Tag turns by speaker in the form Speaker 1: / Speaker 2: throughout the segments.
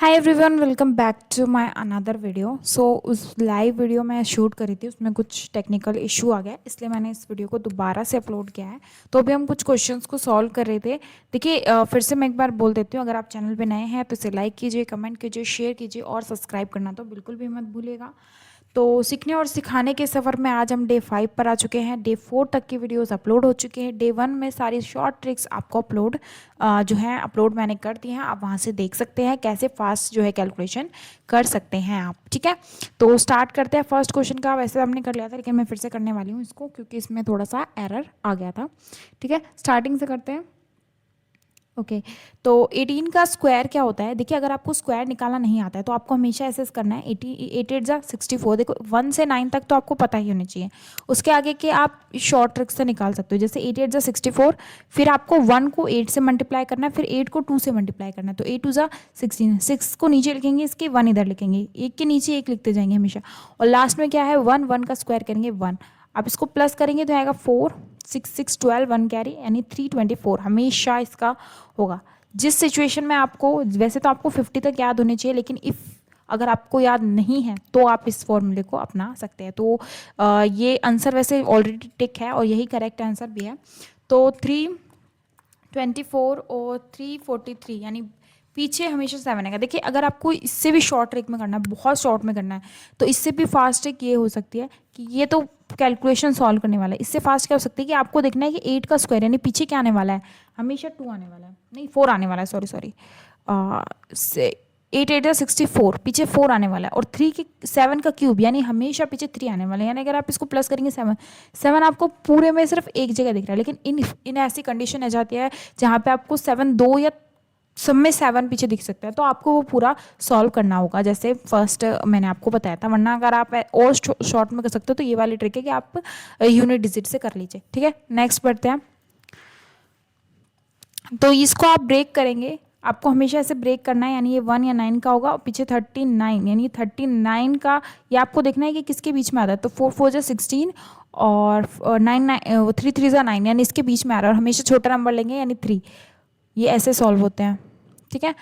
Speaker 1: Hi everyone, welcome back to my another video. उस live video मैं shoot करी थी, उसमें कुछ टेक्निकल इशू आ गया, इसलिए मैंने इस वीडियो को दोबारा से अपलोड किया है। तो अभी हम कुछ क्वेश्चंस को सॉल्व कर रहे थे। देखिए, फिर से मैं एक बार बोल देती हूँ, अगर आप चैनल पे नए हैं तो इसे लाइक कीजिए, कमेंट कीजिए, शेयर कीजिए और सब्सक्राइब करना तो बिल्कुल भी मत भूलिएगा। तो सीखने और सिखाने के सफ़र में आज हम डे 5 पर आ चुके हैं। डे 4 तक की वीडियोस अपलोड हो चुके हैं। डे 1 में सारी शॉर्ट ट्रिक्स आपको जो है अपलोड मैंने कर दी हैं। आप वहाँ से देख सकते हैं कैसे फास्ट जो है कैलकुलेशन कर सकते हैं आप। ठीक है, तो स्टार्ट करते हैं फर्स्ट क्वेश्चन का। वैसे हमने कर लिया था, लेकिन मैं फिर से करने वाली हूँ इसको, क्योंकि इसमें थोड़ा सा एरर आ गया था। ठीक है, स्टार्टिंग से करते हैं। ओके, तो 18 का स्क्वायर क्या होता है? देखिए, अगर आपको स्क्वायर निकालना नहीं आता है तो आपको हमेशा ऐसे करना है। 8 8 जा 64। देखो, 1 से 9 तक तो आपको पता ही होना चाहिए। उसके आगे के आप शॉर्ट ट्रिक से निकाल सकते हो, जैसे 8 8 जा 64। फिर आपको 1 को 8 से मल्टीप्लाई करना है, फिर 8 को 2 से मल्टीप्लाई करना है। तो 8 2 जा 16, 6 को नीचे लिखेंगे, इसके 1 इधर लिखेंगे, एक के नीचे एक लिखते जाएंगे हमेशा। और लास्ट में क्या है, 1 1 का स्क्वायर करेंगे 1। आप इसको प्लस करेंगे तो आएगा 4 6 6 12, 1 कैरी यानी 324 हमेशा इसका होगा। जिस सिचुएशन में आपको, वैसे तो आपको 50 तक याद होने चाहिए, लेकिन इफ़ अगर आपको याद नहीं है तो आप इस फॉर्मूले को अपना सकते हैं। तो ये आंसर वैसे ऑलरेडी टिक है और यही करेक्ट आंसर भी है। तो 324 और 343 यानी पीछे हमेशा 7 आएगा। देखिए, अगर आपको इससे भी शॉर्ट ट्रिक में करना है, बहुत शॉर्ट में करना है, तो इससे भी फास्ट ट्रिक ये हो सकती है कि ये तो कैलकुलेशन सॉल्व करने वाला है। इससे फास्ट क्या हो सकती है कि आपको देखना है कि 8 का स्क्वायर यानी पीछे क्या आने वाला है, हमेशा 2 आने वाला है, नहीं 4 आने वाला है, सॉरी सॉरी। 8 8 जा 64, पीछे 4 आने वाला है। और 7 का क्यूब यानी हमेशा पीछे 3 आने वाला है। यानी अगर आप इसको प्लस करेंगे 7, 7 आपको पूरे में सिर्फ एक जगह दिख रहा है, लेकिन इन ऐसी कंडीशन आ जाती है जहाँ पे आपको 7 दो या सब में 7 पीछे दिख सकता है, तो आपको वो पूरा सॉल्व करना होगा, जैसे फर्स्ट मैंने आपको बताया था। वरना अगर आप और शॉर्ट में कर सकते हो तो ये वाली ट्रिक है कि आप यूनिट डिजिट से कर लीजिए। ठीक है, नेक्स्ट बढ़ते हैं। तो इसको आप ब्रेक करेंगे, आपको हमेशा ऐसे ब्रेक करना है, यानी ये 1 या 9 का होगा और पीछे 39 यानी 39 का ये आपको देखना है कि किसके बीच में आता है। तो 4 4 जा 16 और 3 3 जा 9 यानी इसके बीच में आ रहा है, और हमेशा छोटा नंबर लेंगे यानी 3। ये ऐसे सॉल्व होते हैं। ठीक है,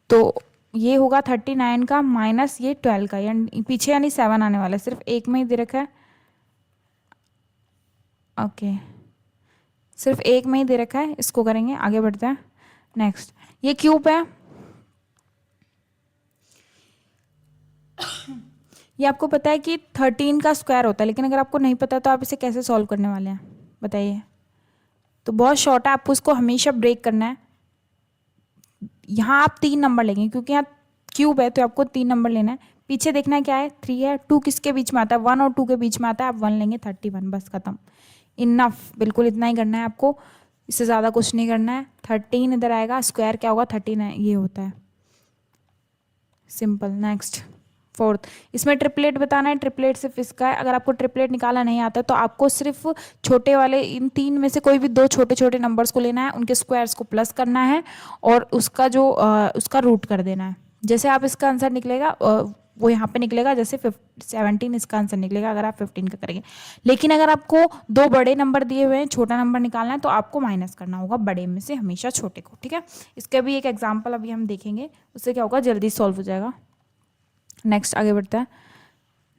Speaker 1: तो ये होगा 39 का माइनस ये 12 का, यानी पीछे यानी 7 आने वाला है, सिर्फ एक में ही दे रखा है। ओके, सिर्फ एक में ही दे रखा है, इसको करेंगे, आगे बढ़ते हैं। नेक्स्ट, ये क्यूब है, ये आपको पता है कि 13 का स्क्वायर होता है, लेकिन अगर आपको नहीं पता तो आप इसे कैसे सॉल्व करने वाले हैं बताइए। तो बहुत शॉर्ट है, आपको इसको हमेशा ब्रेक करना है। यहाँ आप 3 नंबर लेंगे, क्योंकि यहाँ क्यूब है तो आपको 3 नंबर लेना है। पीछे देखना है क्या है, 3 है। 2 किसके बीच में आता है, 1 और 2 के बीच में आता है, आप 1 लेंगे, 31, बस खत्म। इनफ, बिल्कुल इतना ही करना है आपको, इससे ज़्यादा कुछ नहीं करना है। 13 इधर आएगा, स्क्वायर क्या होगा 39, ये होता है, सिंपल। नेक्स्ट, फोर्थ, इसमें ट्रिपलेट बताना है। ट्रिपलेट सिर्फ इसका है, अगर आपको ट्रिपलेट निकालना नहीं आता तो आपको सिर्फ छोटे वाले इन 3 में से कोई भी 2 छोटे छोटे नंबर्स को लेना है, उनके स्क्वायर्स को प्लस करना है और उसका जो उसका रूट कर देना है। जैसे आप इसका आंसर निकलेगा वो यहाँ पे निकलेगा, जैसे 17 इसका आंसर निकलेगा अगर आप 15 का करेंगे। लेकिन अगर आपको 2 बड़े नंबर दिए हुए हैं, छोटा नंबर निकालना है, तो आपको माइनस करना होगा बड़े में से हमेशा छोटे को। ठीक है, इसका भी एक एग्जाम्पल अभी हम देखेंगे, उससे क्या होगा, जल्दी सॉल्व हो जाएगा। नेक्स्ट, आगे बढ़ता है।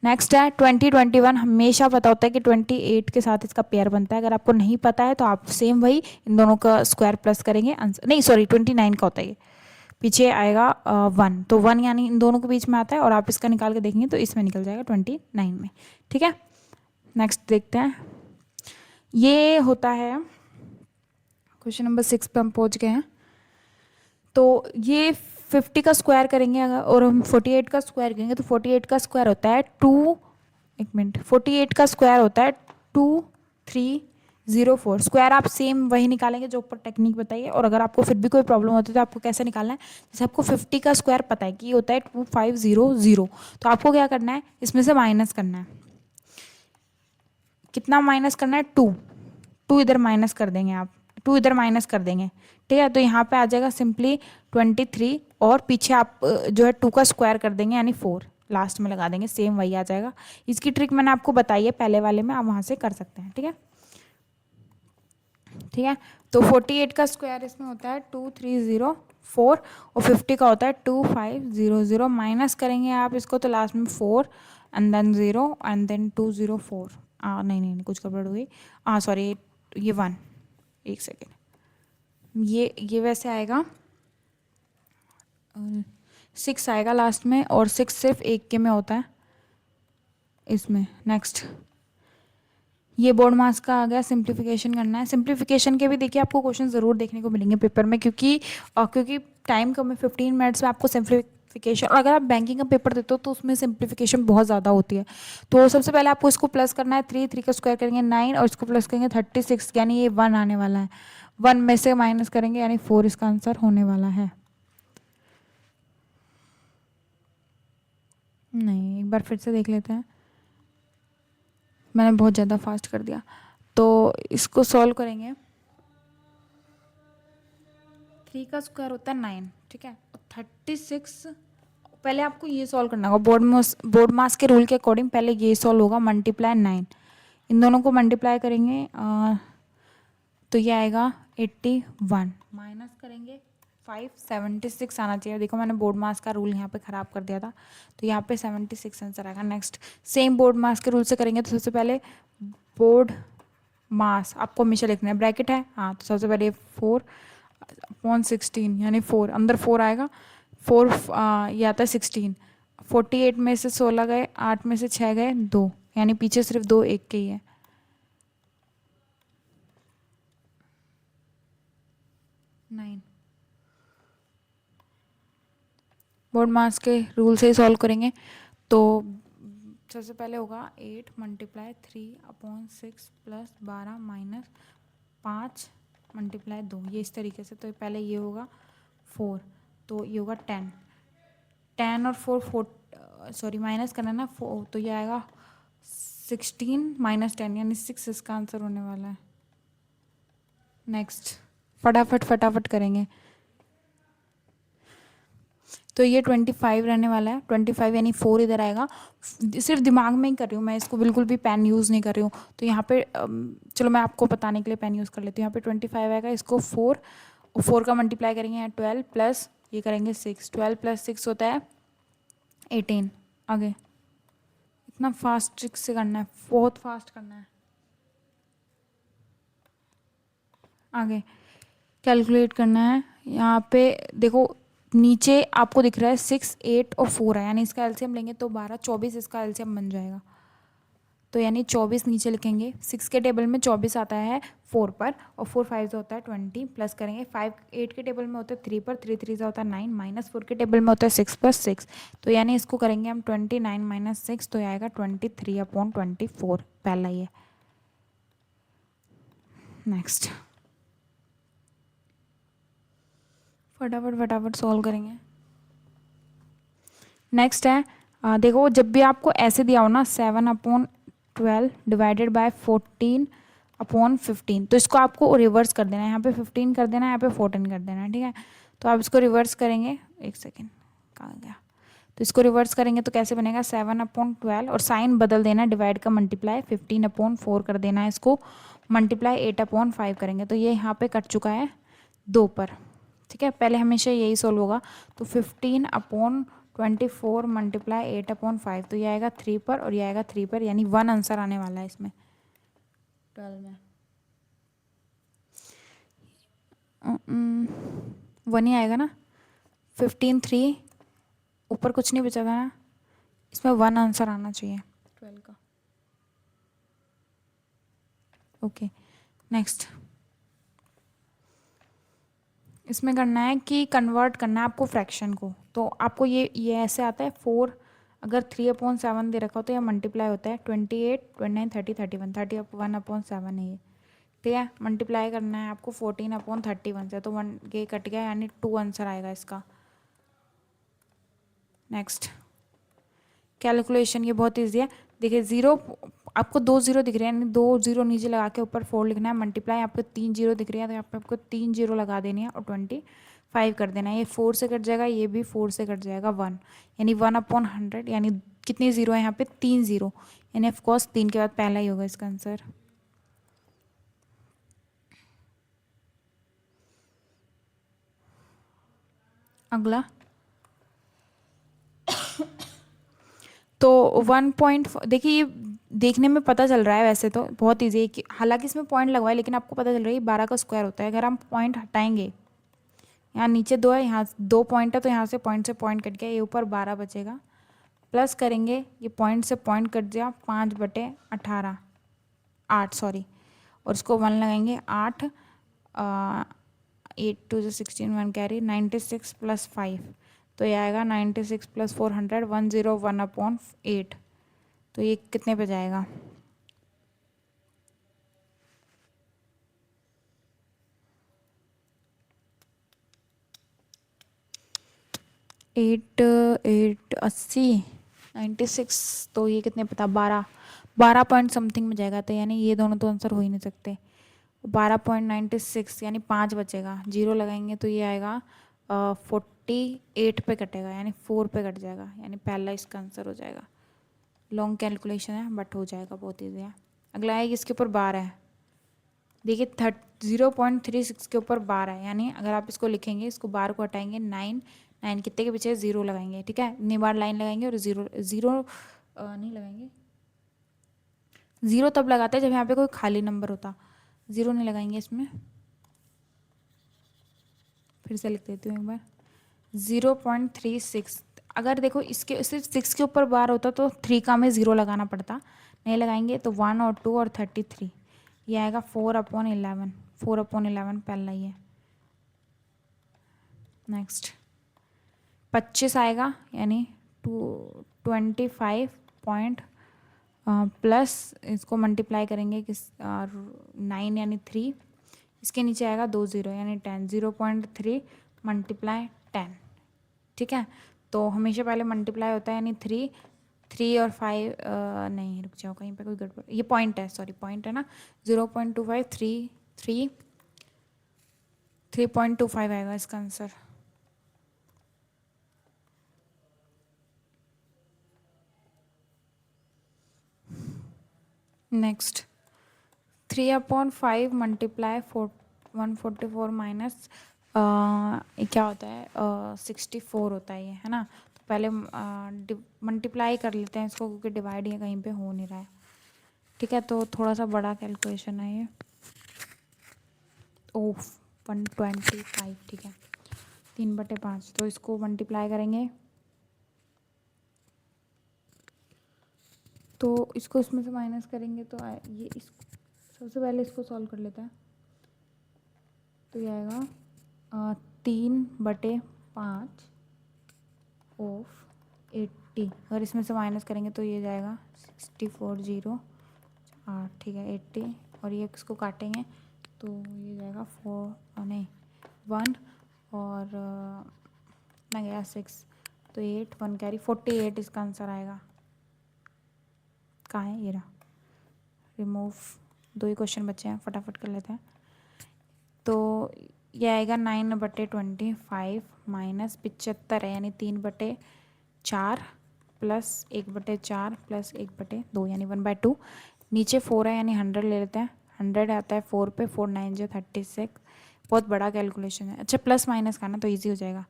Speaker 1: नेक्स्ट है 20 21। हमेशा पता होता है कि 28 के साथ इसका पेयर बनता है। अगर आपको नहीं पता है तो आप सेम वही इन दोनों का स्क्वायर प्लस करेंगे, आंसर नहीं, सॉरी 29 का होता है ये, पीछे आएगा 1, तो 1 यानी इन दोनों के बीच में आता है, और आप इसका निकाल के देखेंगे तो इसमें निकल जाएगा 29 में। ठीक है, नेक्स्ट देखते हैं। ये होता है क्वेश्चन नंबर 6 पे हम पहुंच गए हैं। तो ये 50 का स्क्वायर करेंगे अगर, और हम 48 का स्क्वायर करेंगे, तो 48 का स्क्वायर होता है 2, एक मिनट, 48 का स्क्वायर होता है 2304। स्क्वायर आप सेम वही निकालेंगे जो ऊपर टेक्निक बताइए। और अगर आपको फिर भी कोई प्रॉब्लम होती है तो आपको कैसे निकालना है, जैसे आपको 50 का स्क्वायर पता है कि ये होता है 2500, तो आपको क्या करना है, इसमें से माइनस करना है। कितना माइनस करना है, 2, 2 इधर माइनस कर देंगे आप, 2 इधर माइनस कर देंगे। ठीक है, तो यहाँ पे आ जाएगा सिंपली 23, और पीछे आप जो है 2 का स्क्वायर कर देंगे यानी 4, लास्ट में लगा देंगे, सेम वही आ जाएगा। इसकी ट्रिक मैंने आपको बताई है पहले वाले में, आप वहाँ से कर सकते हैं। ठीक है, ठीक है, तो 48 का स्क्वायर इसमें होता है 2304। 4 और 50 का होता है 2500, माइनस करेंगे आप इसको तो लास्ट में 4 एंड देन 0 एंड देन 204। नहीं नहीं नहीं, कुछ गड़बड़ हुई। सॉरी, ये 1, एक सेकेंड, ये वैसे आएगा 6 आएगा लास्ट में, और 6 सिर्फ एक के में होता है इसमें। नेक्स्ट, ये बोर्ड मास का आ गया, सिंप्लीफिकेशन करना है। सिंप्लीफिकेशन के भी देखिए आपको क्वेश्चन ज़रूर देखने को मिलेंगे पेपर में, क्योंकि टाइम कम है, 15 मिनट्स में आपको सिंप्लीफिकेशन, और अगर आप बैंकिंग का पेपर देते हो तो उसमें सिंप्लीफिकेशन बहुत ज़्यादा होती है। तो सबसे पहले आपको इसको प्लस करना है, 3 का स्क्वायर करेंगे 9, और इसको प्लस करेंगे 36, यानी ये 1 आने वाला है। 1 में से माइनस करेंगे यानी 4 इसका आंसर होने वाला है। नहीं, एक बार फिर से देख लेते हैं, मैंने बहुत ज़्यादा फास्ट कर दिया। तो इसको सॉल्व करेंगे, 3 का स्क्वायर होता है 9, ठीक है, और 36, पहले आपको ये सॉल्व करना होगा बोर्ड मास के रूल के अकॉर्डिंग। पहले ये सॉल्व होगा, मल्टीप्लाई 9, इन दोनों को मल्टीप्लाई करेंगे तो ये आएगा 81, माइनस करेंगे 576 आना चाहिए। देखो मैंने बोर्ड मास का रूल यहाँ पे ख़राब कर दिया था, तो यहाँ पे 76 आंसर आएगा। नेक्स्ट, सेम बोर्ड मास के रूल से करेंगे, तो सबसे पहले बोर्ड मास आपको हमेशा लिखना है, ब्रैकेट है, हाँ, तो सबसे पहले 4/16 यानी 4, अंदर 4 आएगा, 4 ये आता है 16, 48 में से 16 गए, 8 में से 6 गए, 2, यानी पीछे सिर्फ 2 एक के ही है। 9 बोर्ड मास के रूल से ही सॉल्व करेंगे, तो सबसे पहले होगा 8 × 3/6 प्लस 12 माइनस 5 × 2, ये इस तरीके से। तो पहले ये होगा 4, तो ये होगा 10 और 4 सॉरी माइनस करना ना 4, तो ये आएगा 16 - 10 यानी 6 इसका आंसर होने वाला है। नेक्स्ट, फटाफट करेंगे, तो ये 25 रहने वाला है, 25 यानी 4 इधर आएगा। सिर्फ दिमाग में ही कर रही हूँ मैं इसको, बिल्कुल भी पेन यूज़ नहीं कर रही हूँ। तो यहाँ पे चलो मैं आपको बताने के लिए पेन यूज़ कर लेती हूँ। यहाँ पे 25 आएगा, इसको 4 और 4 का मल्टीप्लाई करेंगे यहाँ 12 प्लस ये करेंगे 6, 12 + 6 होता है 18। आगे इतना फास्ट ट्रिक से करना है, बहुत फास्ट करना है। आगे कैलकुलेट करना है, यहाँ पे देखो नीचे आपको दिख रहा है 6, 8 और 4 है, यानी इसका एलसीएम लेंगे तो 12, 24 इसका एलसीएम बन जाएगा। तो यानी 24 नीचे लिखेंगे, 6 के टेबल में 24 आता है 4 पर, और 4 5 से होता है 20, प्लस करेंगे 5 8 के टेबल में होता है 3 पर, 3 3 से होता है 9, माइनस 4 के टेबल में होता है 6 + 6, तो यानी इसको करेंगे हम 29 - 6, तो ये आएगा 23/24, पहला ये। नेक्स्ट, फटाफट सॉल्व करेंगे। नेक्स्ट है देखो जब भी आपको ऐसे दिया हो ना 7/12 डिवाइडेड बाय 14/15, तो इसको आपको रिवर्स कर देना है, यहाँ पे 15 कर देना है, यहाँ पे 14 कर देना है, ठीक है। तो आप इसको रिवर्स करेंगे, एक सेकेंड कहाँ गया, तो इसको रिवर्स करेंगे तो कैसे बनेगा 7/12, और साइन बदल देना, डिवाइड का मल्टीप्लाई 15/4 कर देना है, इसको मल्टीप्लाई 8/5 करेंगे, तो ये यहाँ पे कट चुका है 2 पर, ठीक है। पहले हमेशा यही सोल्व होगा, तो 15/24 मल्टीप्लाई 8/5, तो ये आएगा 3 पर और ये आएगा 3 पर, यानी 1 आंसर आने वाला है इसमें 12 में। 1 ही आएगा ना, 15 3 ऊपर कुछ नहीं बचा था ना, इसमें 1 आंसर आना चाहिए 12 का। ओके नेक्स्ट, इसमें करना है कि कन्वर्ट करना है आपको फ्रैक्शन को, तो आपको ये ऐसे आता है 4, अगर 3/7 दे रखा हो तो यह मल्टीप्लाई होता है 28 29 30 31 31/7 है ये, ठीक है। मल्टीप्लाई करना है आपको 14/31 से, तो 1 ये कट गया यानी 2 आंसर आएगा इसका। नेक्स्ट, कैलकुलेशन ये बहुत ईजी है, देखिए 0 आपको 2 0 दिख रहे हैं, यानी 2 0 नीचे लगा के ऊपर 4 लिखना है, मल्टीप्लाई आपको 3 0 दिख रही है तो यहाँ पे आपको 3 0 लगा देनी है और 25 कर देना है। ये 4 से कट जाएगा, ये भी 4 से कट जाएगा 1, यानी 1/100, यानी कितने जीरो है यहाँ पे 3 0, यानी ऑफकोर्स 3 के बाद पहला ही होगा इसका आंसर। अगला तो 1 पॉइंट, देखिए ये देखने में पता चल रहा है, वैसे तो बहुत ईजी है कि हालांकि इसमें पॉइंट लगवाए, लेकिन आपको पता चल रहा है ये 12 का स्क्वायर होता है। अगर हम पॉइंट हटाएंगे, यहाँ नीचे 2 है, यहाँ 2 पॉइंट है, तो यहाँ से पॉइंट कट गया, ये ऊपर 12 बचेगा। प्लस करेंगे, ये पॉइंट से पॉइंट कट गया, 5/18 8 सॉरी, और इसको 1 लगाएंगे, 8 8 2 16 1 कैरी 96 प्लस 5, तो ये आएगा 96 प्लस 400 101/8। तो ये कितने पे जाएगा? 96, तो ये कितने पे था? 12 पॉइंट समथिंग में जाएगा, तो यानी ये दोनों तो आंसर हो ही नहीं सकते। 12.96 यानी 5 बचेगा, जीरो लगाएंगे तो ये आएगा 48 पे कटेगा, यानी 4 पे कट जाएगा, यानी पहला इसका आंसर हो जाएगा। लॉन्ग कैलकुलेशन है बट हो जाएगा, बहुत ईजी है। अगला है, इसके ऊपर 12 है, देखिए 0.36 के ऊपर 12 है, यानी अगर आप इसको लिखेंगे, इसको 12 को हटाएंगे, 9 कितने के पीछे? 0 लगाएंगे, ठीक है, इतनी बार लाइन लगाएंगे और जीरो जीरो नहीं लगाएंगे, जीरो तब लगाते हैं जब यहाँ पे कोई खाली नंबर होता, जीरो नहीं लगाएंगे इसमें। फिर से लिख देती हूँ एक बार, 0.36। अगर देखो इसके सिर्फ 6 के ऊपर बार होता तो 3 का हमें ज़ीरो लगाना पड़ता, नहीं लगाएंगे तो 1 और 2 और 33, ये आएगा 4/11, 4/11 पहला ही है। नेक्स्ट 25 आएगा, यानी 25 पॉइंट प्लस इसको मल्टीप्लाई करेंगे किस 9 यानी 3, इसके नीचे आएगा 2 0 यानी 10, 0.3 मल्टीप्लाई 10, ठीक है। तो हमेशा पहले मल्टीप्लाई होता है, यानी 3 और 5 नहीं, रुक जाओ, कहीं पे कोई गड़बड़, ये पॉइंट है, सॉरी पॉइंट है ना, 0.25 3.25 आएगा इसका आंसर। नेक्स्ट 3/5 मल्टीप्लाई 144 माइनस क्या होता है 64 होता है ये, है ना। तो पहले मल्टीप्लाई कर लेते हैं इसको, क्योंकि डिवाइड ये कहीं पे हो नहीं रहा है, ठीक है। तो थोड़ा सा बड़ा कैलकुलेशन है ये, ओह 125, ठीक है, 3/5, तो इसको मल्टीप्लाई करेंगे, तो इसको इसमें से माइनस करेंगे तो ये इसको सबसे पहले इसको सॉल्व कर लेते हैं, तो ये आएगा 3/5 ऑफ 80, अगर इसमें से माइनस करेंगे तो ये जाएगा 64 0 8, ठीक है 80, और ये इसको काटेंगे तो ये जाएगा 4 नहीं 1 और ना गया 6, तो 8 1 कैरी 48 इसका आंसर आएगा। कहाँ है ये रहा, रिमूव, 2 ही क्वेश्चन बचे हैं, फटाफट कर लेते हैं। तो ये आएगा 9/25 माइनस 75 है, यानी 3/4 प्लस 1/4 प्लस 1/2, यानी 1/2, नीचे 4 है यानी 100 ले लेते हैं, 100 आता है 4 पे, 4 9 जो 36, बहुत बड़ा कैलकुलेशन है। अच्छा प्लस माइनस का ना तो ईजी हो जाएगा।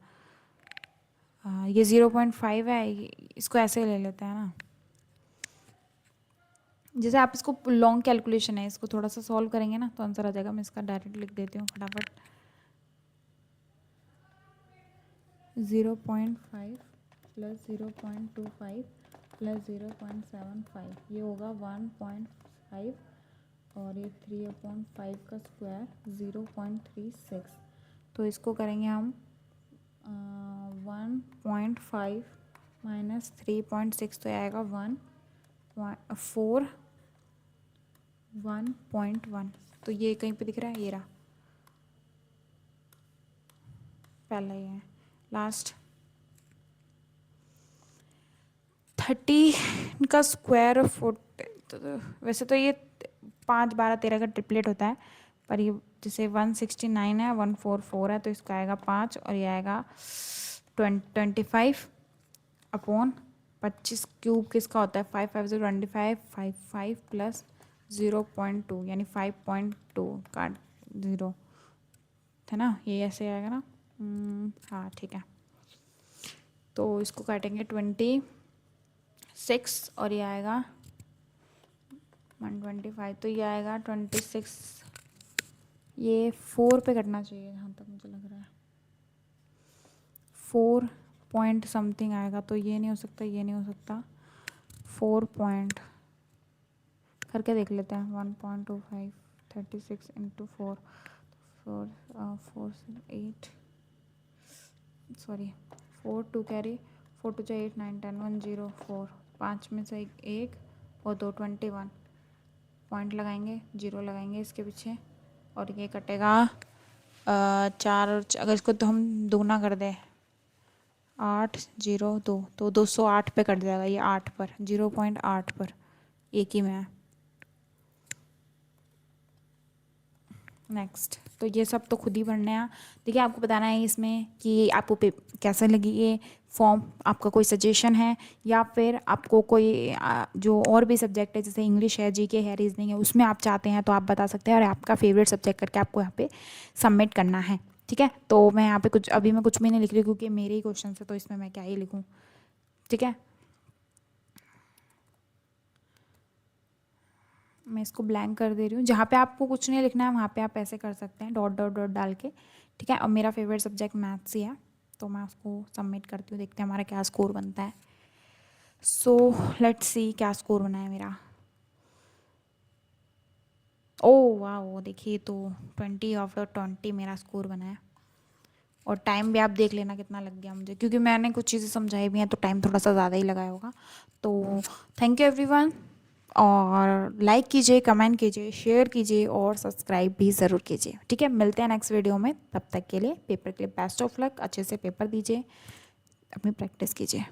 Speaker 1: ये 0.5 है, इसको ऐसे ले लेते हैं ना, जैसे आप इसको लॉन्ग कैलकुलेशन है, इसको थोड़ा सा सॉल्व करेंगे ना तो आंसर आ जाएगा। मैं इसका डायरेक्ट लिख देती हूँ फटाफट, 0.5 प्लस 0.25 प्लस 0.75, ये होगा 1.5, और ये 3/5 का स्क्वायर 0.36, तो इसको करेंगे हम 1.5 माइनस 3.6, तो आएगा 1.1, तो ये कहीं पे दिख रहा है, ये रहा पहला ही है। लास्ट 30 का स्क्वायर 40, तो वैसे तो ये 5 12 13 का ट्रिपलेट होता है, पर ये जैसे 169 है 144 है, तो इसका आएगा 5, और ये आएगा 25/25 क्यूब किसका होता है 5 5 25 5 5 प्लस 0.2 यानी 5.2 का 0 है ना, ये ऐसे आएगा ना। हाँ ठीक है, तो इसको काटेंगे 26 और ये आएगा 125, तो ये आएगा 26, ये 4 पे कटना चाहिए जहाँ तक मुझे लग रहा है, 4 पॉइंट समथिंग आएगा, तो ये नहीं हो सकता, ये नहीं हो सकता, 4 पॉइंट करके देख लेते हैं, 1.25 36 इंटू 4 4 8 सॉरी 4 2 कैरी 4 2 8 9 10 1 0 4 5 में से एक और 2 21 पॉइंट लगाएंगे, 0 लगाएंगे इसके पीछे और ये कटेगा 4, अगर इसको तो हम दोगुना कर दें 8 0 2 तो 208 पे कट जाएगा, ये 8 पर 0.8 पर एक ही में है। नेक्स्ट, तो ये सब तो खुद ही पढ़ने हैं। देखिए आपको बताना है इसमें कि आपको कैसा लगी ये फॉर्म, आपका कोई सजेशन है या फिर आपको कोई जो और भी सब्जेक्ट है जैसे इंग्लिश है, जीके है, रीजनिंग है, उसमें आप चाहते हैं तो आप बता सकते हैं और आपका फेवरेट सब्जेक्ट करके आपको यहाँ पे सबमिट करना है। ठीक है, तो मैं यहाँ पे कुछ अभी मैं कुछ भी नहीं लिख रही क्योंकि मेरे ही क्वेश्चन है, तो इसमें मैं क्या ही लिखूँ। ठीक है, मैं इसको ब्लैंक कर दे रही हूँ, जहाँ पे आपको कुछ नहीं लिखना है वहाँ पे आप ऐसे कर सकते हैं डॉट डॉट डॉट डाल के। ठीक है, और मेरा फेवरेट सब्जेक्ट मैथ्स ही है, तो मैं उसको सबमिट करती हूँ, देखते हैं हमारा क्या स्कोर बनता है। सो लेट्स सी क्या स्कोर बना है मेरा। ओ वाह, देखिए तो 20/20 मेरा स्कोर बना है, और टाइम भी आप देख लेना कितना लग गया मुझे, क्योंकि मैंने कुछ चीज़ें समझाई भी हैं तो टाइम थोड़ा सा ज़्यादा ही लगाया होगा। तो थैंक यू एवरीवन, और लाइक कीजिए, कमेंट कीजिए, शेयर कीजिए और सब्सक्राइब भी ज़रूर कीजिए। ठीक है, मिलते हैं नेक्स्ट वीडियो में, तब तक के लिए पेपर के लिए बेस्ट ऑफ लक, अच्छे से पेपर दीजिए, अपनी प्रैक्टिस कीजिए।